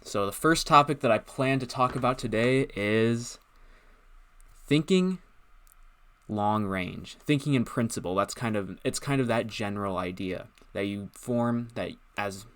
So the first topic that I plan to talk about today is thinking long range, thinking in principle. It's kind of that general idea that you form, that as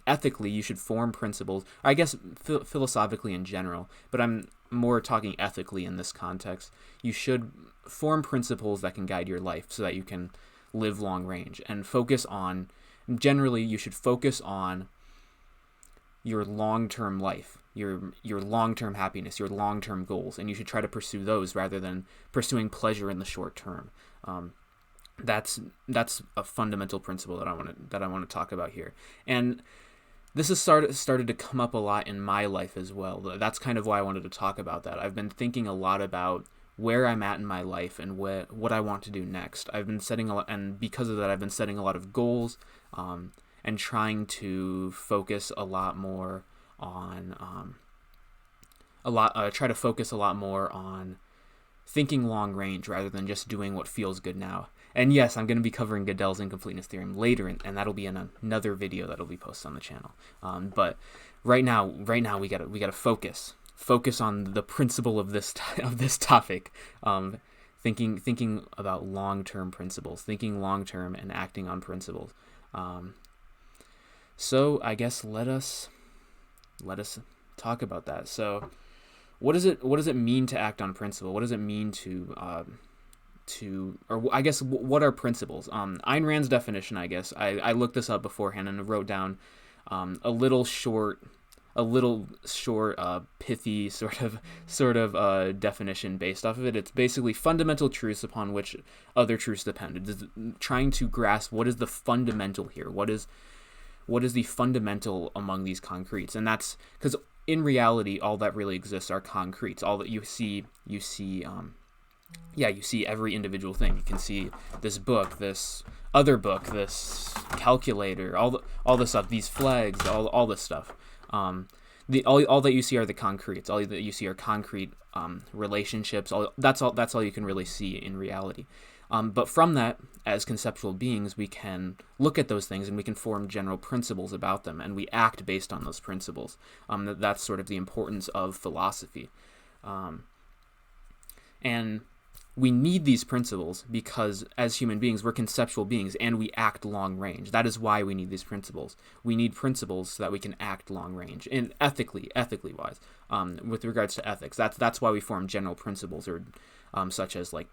ethically you should form principles. I guess philosophically in general, but I'm more talking ethically in this context. You should form principles that can guide your life so that you can live long range and focus on. Generally, you should focus on your long-term life, your long-term happiness, your long-term goals, and you should try to pursue those rather than pursuing pleasure in the short term. That's a fundamental principle that I want to talk about here, and this has started to come up a lot in my life as well. That's kind of why I wanted to talk about that. I've been thinking a lot about where I'm at in my life and what I want to do next. I've been setting a lot, and because of that, I've been setting a lot of goals. And trying to focus a lot more on try to focus a lot more on thinking long range rather than just doing what feels good now. And yes, I'm going to be covering Gödel's incompleteness theorem later, and that'll be in another video that'll be posted on the channel. But right now we gotta focus on the principle of this topic. Thinking about long-term principles, thinking long-term and acting on principles. So I guess let us talk about that. So what does it mean to act on principle? What does it mean or I guess what are principles? Ayn Rand's definition, I guess I looked this up beforehand and wrote down a little short, pithy sort of definition based off of it. It's basically fundamental truths upon which other truths depend. It's trying to grasp what is the fundamental here. What is the fundamental among these concretes? And that's because in reality, all that really exists are concretes. All that you see every individual thing. You can see this book, this other book, this calculator, all this stuff, these flags, all this stuff. All that you see are the concretes. All that you see are concrete relationships. That's all you can really see in reality. But from that, as conceptual beings, we can look at those things and we can form general principles about them, and we act based on those principles. That's sort of the importance of philosophy. And we need these principles because as human beings, we're conceptual beings and we act long range. That is why we need these principles. We need principles so that we can act long range and ethically wise. With regards to ethics, that's why we form general principles, or such as like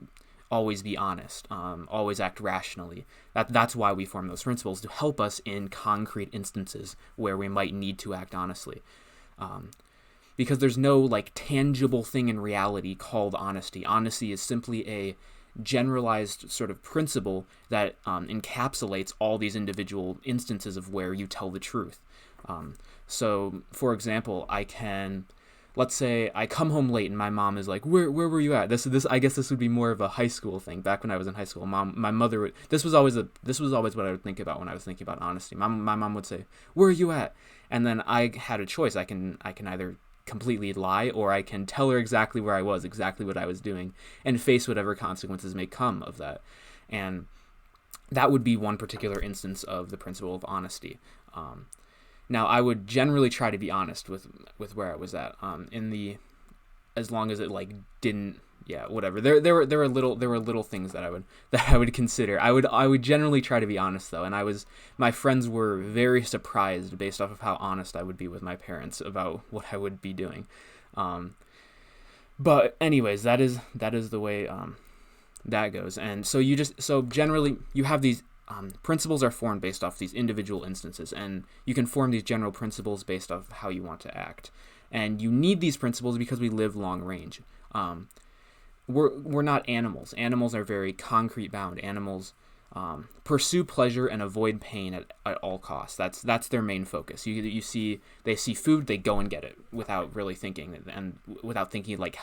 always be honest, always act rationally. That's why we form those principles, to help us in concrete instances where we might need to act honestly. Because there's no like tangible thing in reality called honesty. Honesty is simply a generalized sort of principle that encapsulates all these individual instances of where you tell the truth. So, for example, let's say I come home late and my mom is like, where were you at? This I guess this would be more of a high school thing. Back when I was in high school, my mother, this was always what I would think about when I was thinking about honesty. My mom would say, where are you at? And then I had a choice. I can either completely lie, or I can tell her exactly where I was, exactly what I was doing, and face whatever consequences may come of that. And that would be one particular instance of the principle of honesty. Now, I would generally try to be honest with where I was at. As long as it like didn't, whatever. There were little things that I would consider. I would generally try to be honest though, and my friends were very surprised based off of how honest I would be with my parents about what I would be doing. But anyways, that is the way that goes. And so generally you have these. Principles are formed based off these individual instances, and you can form these general principles based off how you want to act. And you need these principles because we live long range. We're not animals. Animals are very concrete bound. Animals pursue pleasure and avoid pain at all costs. That's their main focus. They see food, they go and get it without really thinking, and without thinking like,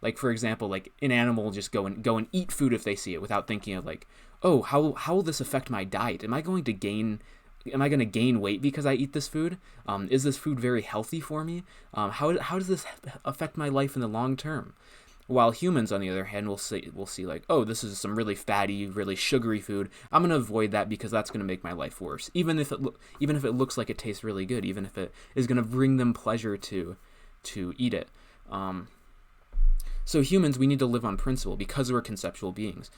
like for example, like an animal will just go and eat food if they see it without thinking of like, oh, how will this affect my diet? Am I going to gain weight because I eat this food? Is this food very healthy for me? How does this affect my life in the long term? While humans, on the other hand, will see like, oh, this is some really fatty, really sugary food. I'm gonna avoid that because that's gonna make my life worse. Even if it looks like it tastes really good, even if it is gonna bring them pleasure to eat it. So humans, we need to live on principle because we're conceptual beings.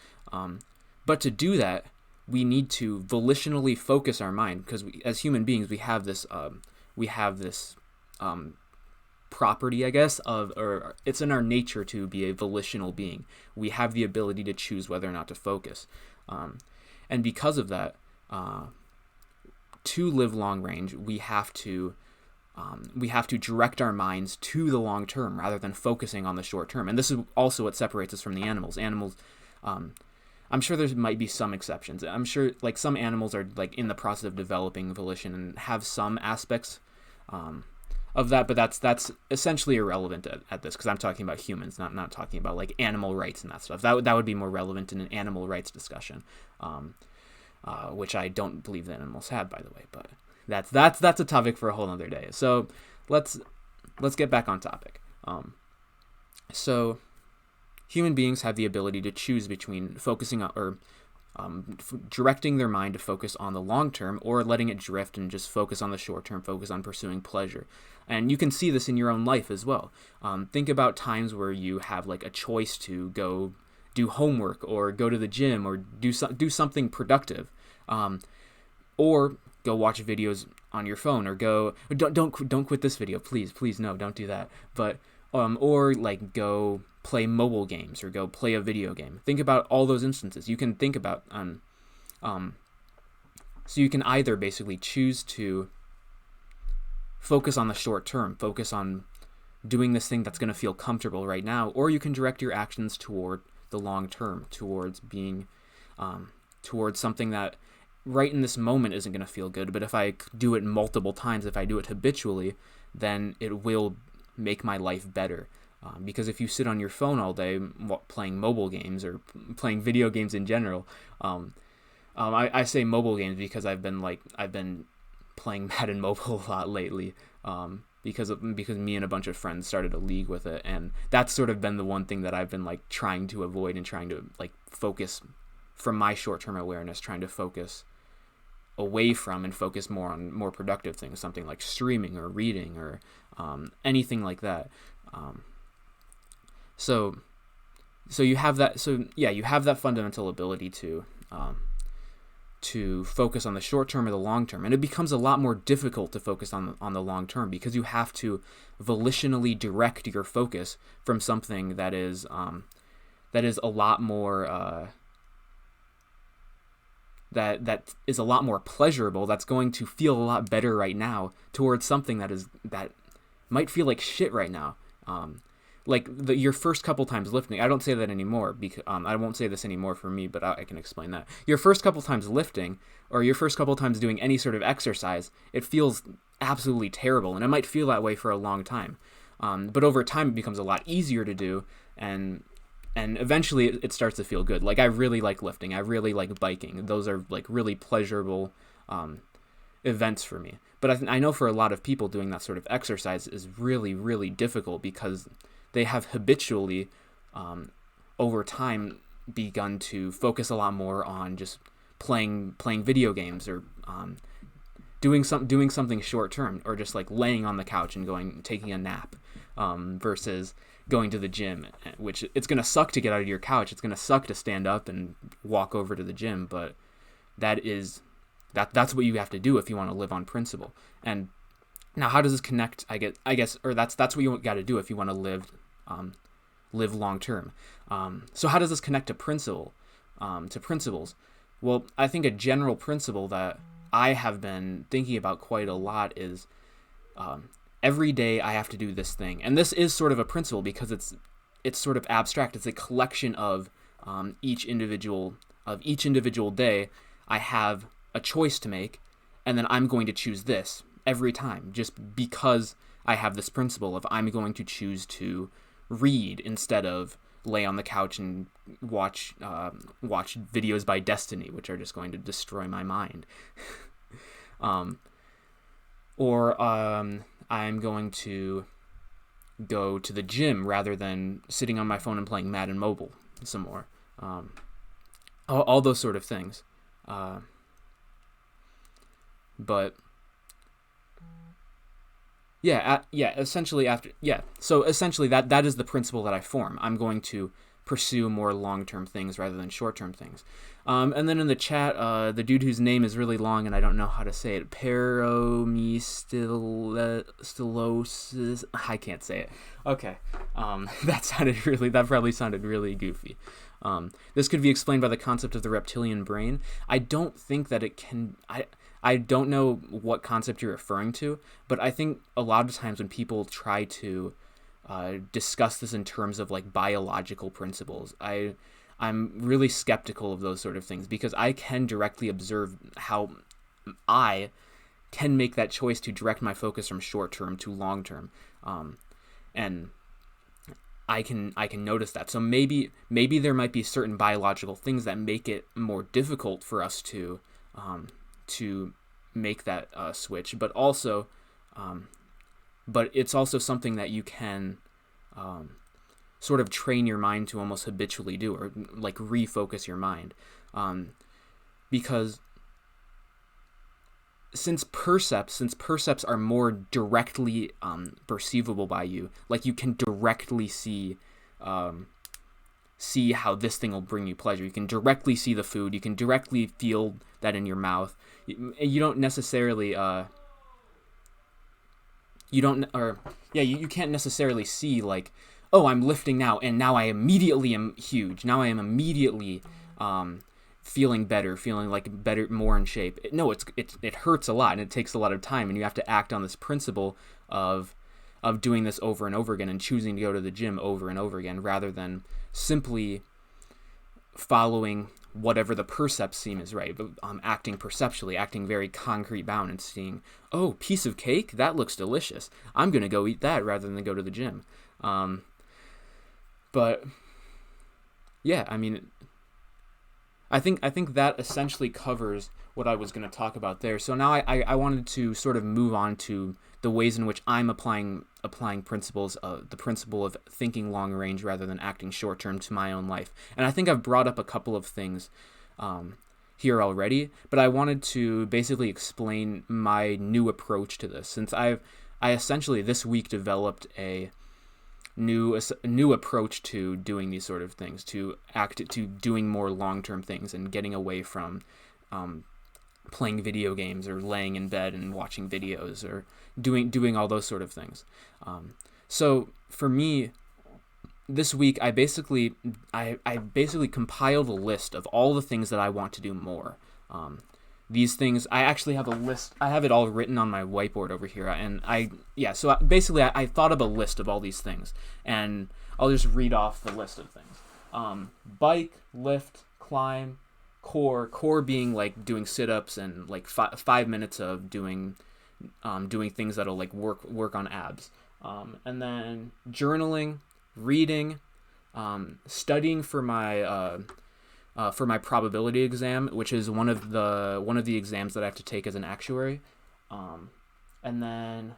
But to do that, we need to volitionally focus our mind, because as human beings, we have this property, I guess, or it's in our nature to be a volitional being. We have the ability to choose whether or not to focus, and because of that, to live long range, we have to direct our minds to the long term rather than focusing on the short term. And this is also what separates us from the animals. I'm sure there might be some exceptions. I'm sure like some animals are like in the process of developing volition and have some aspects of that, but that's essentially irrelevant at this, because I'm talking about humans, not talking about like animal rights and that stuff. That would be more relevant in an animal rights discussion, which I don't believe that animals have, by the way. But that's a topic for a whole other day. So let's get back on topic. So human beings have the ability to choose between focusing on or directing their mind to focus on the long term, or letting it drift and just focus on the short term, focus on pursuing pleasure. And you can see this in your own life as well. Think about times where you have like a choice to go do homework or go to the gym or do something productive, or go watch videos on your phone, or don't quit this video, please no, don't do that. But or like go play mobile games or go play a video game. Think about all those instances. You can think about so you can either basically choose to focus on the short term, focus on doing this thing that's going to feel comfortable right now, or you can direct your actions toward the long term, towards being towards something that right in this moment isn't going to feel good, but if I do it multiple times, if I do it habitually, then it will make my life better. Because if you sit on your phone all day playing mobile games or playing video games in general, I say mobile games because I've been playing Madden Mobile a lot lately, because me and a bunch of friends started a league with it, and that's sort of been the one thing that I've been like trying to avoid and trying to like focus from my short-term awareness, trying to focus away from and focus more on more productive things, something like streaming or reading or anything like that. So you have that. So yeah, you have that fundamental ability to focus on the short term or the long term, and it becomes a lot more difficult to focus on the long term because you have to volitionally direct your focus from something that is a lot more that is a lot more pleasurable, that's going to feel a lot better right now, towards something that might feel like shit right now. Like your first couple times lifting, I don't say that anymore because I won't say this anymore for me, but I can explain that. Your first couple times lifting, or your first couple times doing any sort of exercise, it feels absolutely terrible, and it might feel that way for a long time. But over time, it becomes a lot easier to do, and eventually it starts to feel good. Like I really like lifting, I really like biking. Those are like really pleasurable events for me. But I know for a lot of people, doing that sort of exercise is really, really difficult because they have habitually, over time, begun to focus a lot more on just playing video games, or doing something short term, or just like laying on the couch and taking a nap, versus going to the gym, which it's gonna suck to get out of your couch. It's gonna suck to stand up and walk over to the gym, but that's what you have to do if you want to live on principle. And now, how does this connect? I guess, or that's what you got to do if you want to live long term. So how does this connect to principles? Well, I think a general principle that I have been thinking about quite a lot is every day I have to do this thing, and this is sort of a principle because it's sort of abstract. It's a collection of each individual day. I have a choice to make, and then I'm going to choose this every time, just because I have this principle of I'm going to choose to read instead of lay on the couch and watch videos by Destiny, which are just going to destroy my mind. Or I'm going to go to the gym rather than sitting on my phone and playing Madden Mobile some more. All those sort of things. But essentially so essentially that is the principle that I form. I'm going to pursue more long-term things rather than short-term things. And then in the chat, the dude whose name is really long and I don't know how to say it, Paromistilosis, I can't say it. Okay. That probably sounded really goofy. This could be explained by the concept of the reptilian brain. I don't think that it can. I don't know what concept you're referring to, but I think a lot of times when people try to discuss this in terms of like biological principles, I'm really skeptical of those sort of things, because I can directly observe how I can make that choice to direct my focus from short term to long term, and I can notice that. So maybe there might be certain biological things that make it more difficult for us to make that switch, but it's also something that you can sort of train your mind to almost habitually do, or like refocus your mind, because since percepts are more directly perceivable by you, like you can directly see how this thing will bring you pleasure. You can directly see the food. You can directly feel that in your mouth. You don't necessarily you can't necessarily see like, oh, I'm lifting now and now I immediately am huge. Now I am immediately feeling better, more in shape. It hurts a lot and it takes a lot of time, and you have to act on this principle of doing this over and over again and choosing to go to the gym over and over again, rather than simply following whatever the percepts seem is right, but acting perceptually, acting very concrete bound, and seeing, oh, piece of cake, that looks delicious, I'm gonna go eat that rather than go to the gym. But yeah, I mean, I think that essentially covers what I was going to talk about there. So now I wanted to sort of move on to the ways in which I'm applying principles, the principle of thinking long range rather than acting short term, to my own life. And I think I've brought up a couple of things here already, but I wanted to basically explain my new approach to this, since I essentially this week developed a new approach to doing these sort of things, to doing more long-term things and getting away from playing video games or laying in bed and watching videos or doing all those sort of things. So for me, this week I basically compiled a list of all the things that I want to do more. These things, I actually have a list. I have it all written on my whiteboard over here, and so basically I thought of a list of all these things, and I'll just read off the list of things. Bike, lift, climb, core being like doing sit-ups and like 5 minutes of doing things that'll like work on abs, and then journaling, reading, studying for my probability exam, which is one of the exams that I have to take as an actuary, and then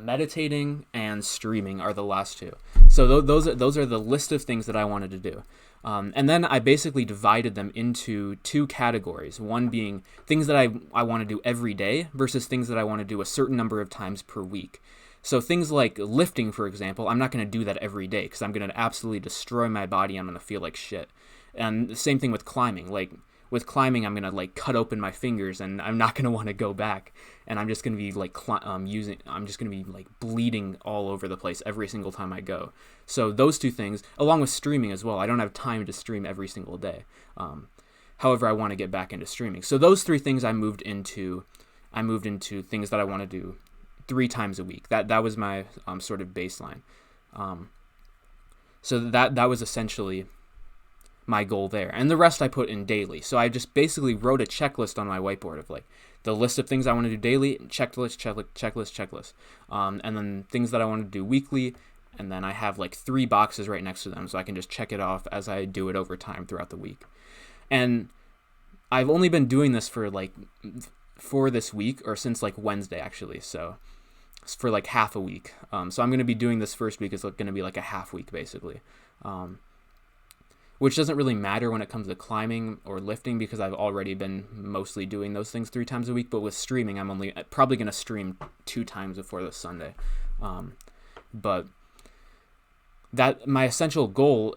meditating and streaming are the last two. So those are the list of things that I wanted to do, and then I basically divided them into two categories. One being things that I want to do every day versus things that I want to do a certain number of times per week. So things like lifting, for example, I'm not going to do that every day because I'm going to absolutely destroy my body. I'm going to feel like shit. And the same thing with climbing. Like with climbing, I'm gonna like cut open my fingers, and I'm not gonna want to go back. And I'm just gonna be like I'm just gonna be like bleeding all over the place every single time I go. So those two things, along with streaming as well. I don't have time to stream every single day. However, I want to get back into streaming. So those three things I moved into things that I want to do 3 times a week. That was my sort of baseline. So that was essentially my goal there, and the rest I put in daily. So I just basically wrote a checklist on my whiteboard of like the list of things I want to do daily, checklist, and then things that I want to do weekly, and then I have like 3 boxes right next to them, so I can just check it off as I do it over time throughout the week. And I've only been doing this for this week, or since like Wednesday actually. So for like half a week. So I'm going to be doing this first week is going to be like a half week basically, which doesn't really matter when it comes to climbing or lifting because I've already been mostly doing those things 3 times a week. But with streaming, I'm only probably going to stream 2 times before this Sunday. But that my essential goal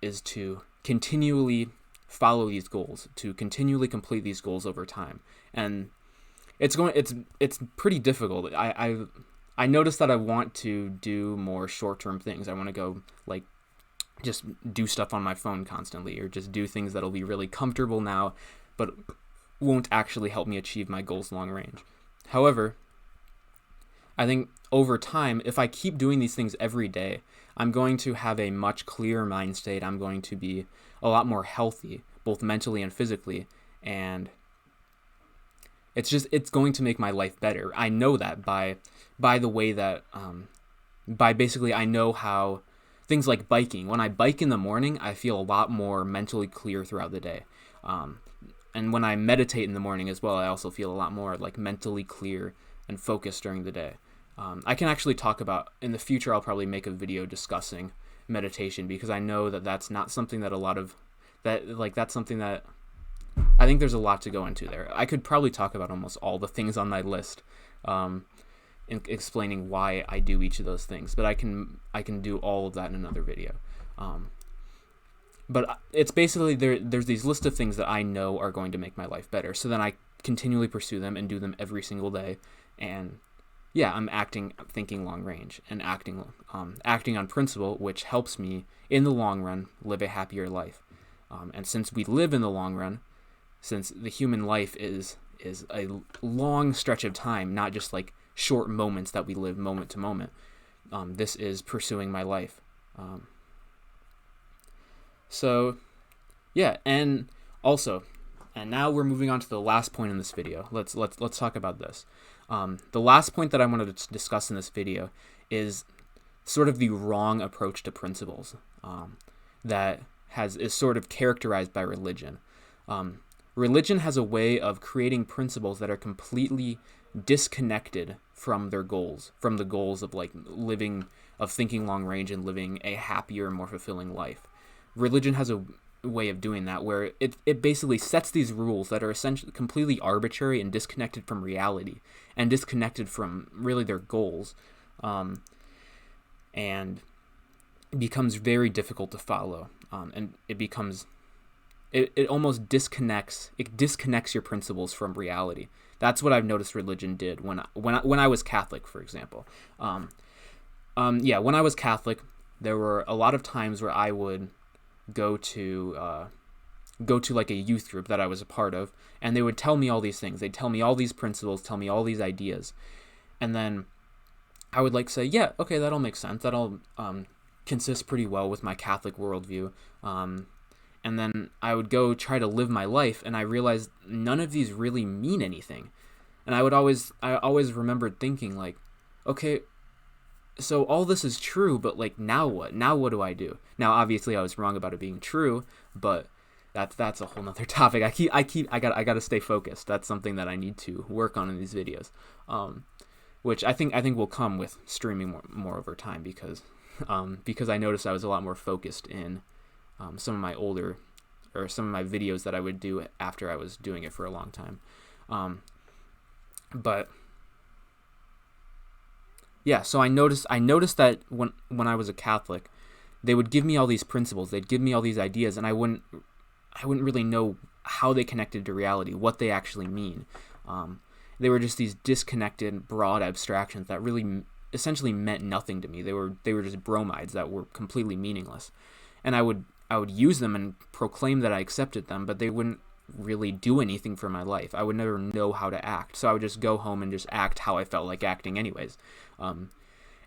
is to continually follow these goals, to continually complete these goals over time. And it's pretty difficult. I noticed that I want to do more short-term things. I want to go like just do stuff on my phone constantly, or just do things that'll be really comfortable now, but won't actually help me achieve my goals long range. However, I think over time, if I keep doing these things every day, I'm going to have a much clearer mind state. I'm going to be a lot more healthy, both mentally and physically, and it's going to make my life better. I know that by the way that by basically I know how things like biking. When I bike in the morning, I feel a lot more mentally clear throughout the day. And when I meditate in the morning as well, I also feel a lot more like mentally clear and focused during the day. I can actually talk about, in the future, I'll probably make a video discussing meditation, because I know that that's not something that that's something that I think there's a lot to go into there. I could probably talk about almost all the things on my list, in explaining why I do each of those things, but I can do all of that in another video. But it's basically there's these list of things that I know are going to make my life better, so then I continually pursue them and do them every single day. And yeah, I'm thinking long range, and acting on principle, which helps me in the long run live a happier life. And since we live in the long run, since the human life is a long stretch of time, not just like short moments that we live moment to moment, this is pursuing my life. So yeah, and now we're moving on to the last point in this video. Let's talk about this. The last point that I wanted to discuss in this video is sort of the wrong approach to principles that is sort of characterized by religion. Religion has a way of creating principles that are completely disconnected from their goals, from the goals of thinking long range and living a happier, more fulfilling life. Religion has a way of doing that where it basically sets these rules that are essentially completely arbitrary and disconnected from reality and disconnected from really their goals, and it becomes very difficult to follow, and it almost disconnects your principles from reality. That's what I've noticed religion did when I was Catholic, for example. When I was Catholic, there were a lot of times where I would go to like a youth group that I was a part of, and they would tell me all these things. They'd tell me all these principles, tell me all these ideas, and then I would say, yeah, okay, that all makes sense. That all consists pretty well with my Catholic worldview. And then I would go try to live my life, and I realized none of these really mean anything. And I always remembered thinking okay, so all this is true, but now what? Now what do I do? Now obviously I was wrong about it being true, but that's a whole nother topic. I gotta stay focused. That's something that I need to work on in these videos, which I think will come with streaming more over time, because I noticed I was a lot more focused in some of my videos that I would do after I was doing it for a long time. But yeah, so I noticed that when I was a Catholic, they would give me all these principles, they'd give me all these ideas, and I wouldn't really know how they connected to reality, what they actually mean. They were just these disconnected, broad abstractions that really essentially meant nothing to me. They were just bromides that were completely meaningless, and I would use them and proclaim that I accepted them, but they wouldn't really do anything for my life. I would never know how to act, so I would just go home and just act how I felt like acting anyways. And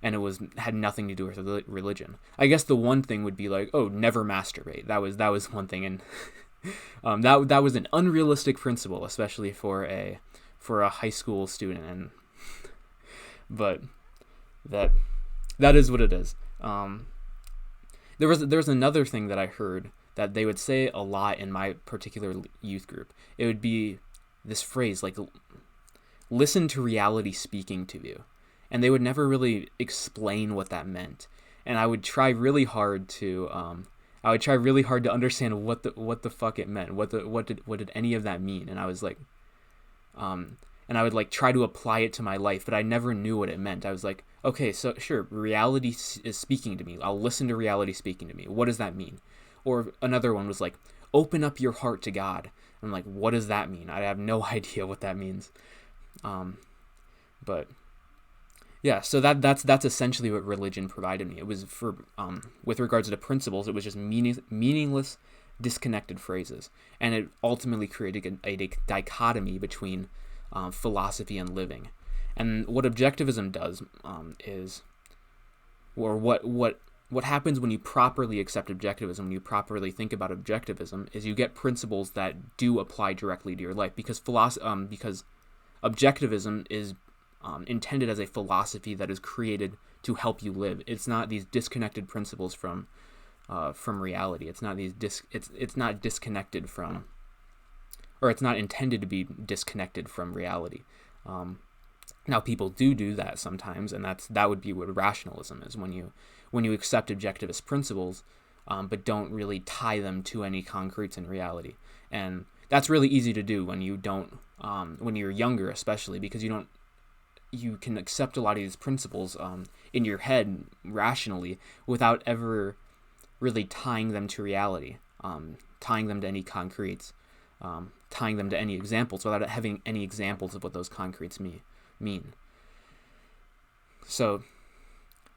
it had nothing to do with religion. I guess the one thing would be never masturbate. That was one thing, and that was an unrealistic principle, especially for a high school student. And but that is what it is. There was another thing that I heard that they would say a lot in my particular youth group. It would be this phrase listen to reality speaking to you. and they would never really explain what that meant. And I would try really hard to understand what the fuck it meant. What did any of that mean? And I was like, and I would like try to apply it to my life, but I never knew what it meant. I was like, okay, so sure, reality is speaking to me. I'll listen to reality speaking to me. What does that mean? Or another one was like, open up your heart to God. I'm like, what does that mean? I have no idea what that means. But yeah, so that's essentially what religion provided me. It was for with regards to principles, it was just meaningless, disconnected phrases, and it ultimately created a dichotomy between philosophy and living. And what objectivism does is, or what happens when you properly accept objectivism, when you properly think about objectivism, is you get principles that do apply directly to your life, because because objectivism is intended as a philosophy that is created to help you live. It's not these disconnected principles from reality. It's not it's not disconnected from, or it's not intended to be disconnected from reality. Now people do that sometimes, and that would be what rationalism is, when you accept objectivist principles, but don't really tie them to any concretes in reality. And that's really easy to do when you don't, when you're younger, especially, because you can accept a lot of these principles in your head rationally without ever really tying them to reality, tying them to any concretes, tying them to any examples without having any examples of what those concretes mean. So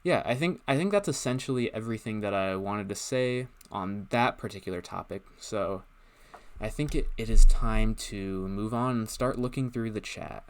yeah, I think that's essentially everything that I wanted to say on that particular topic. So I think it is time to move on and start looking through the chat.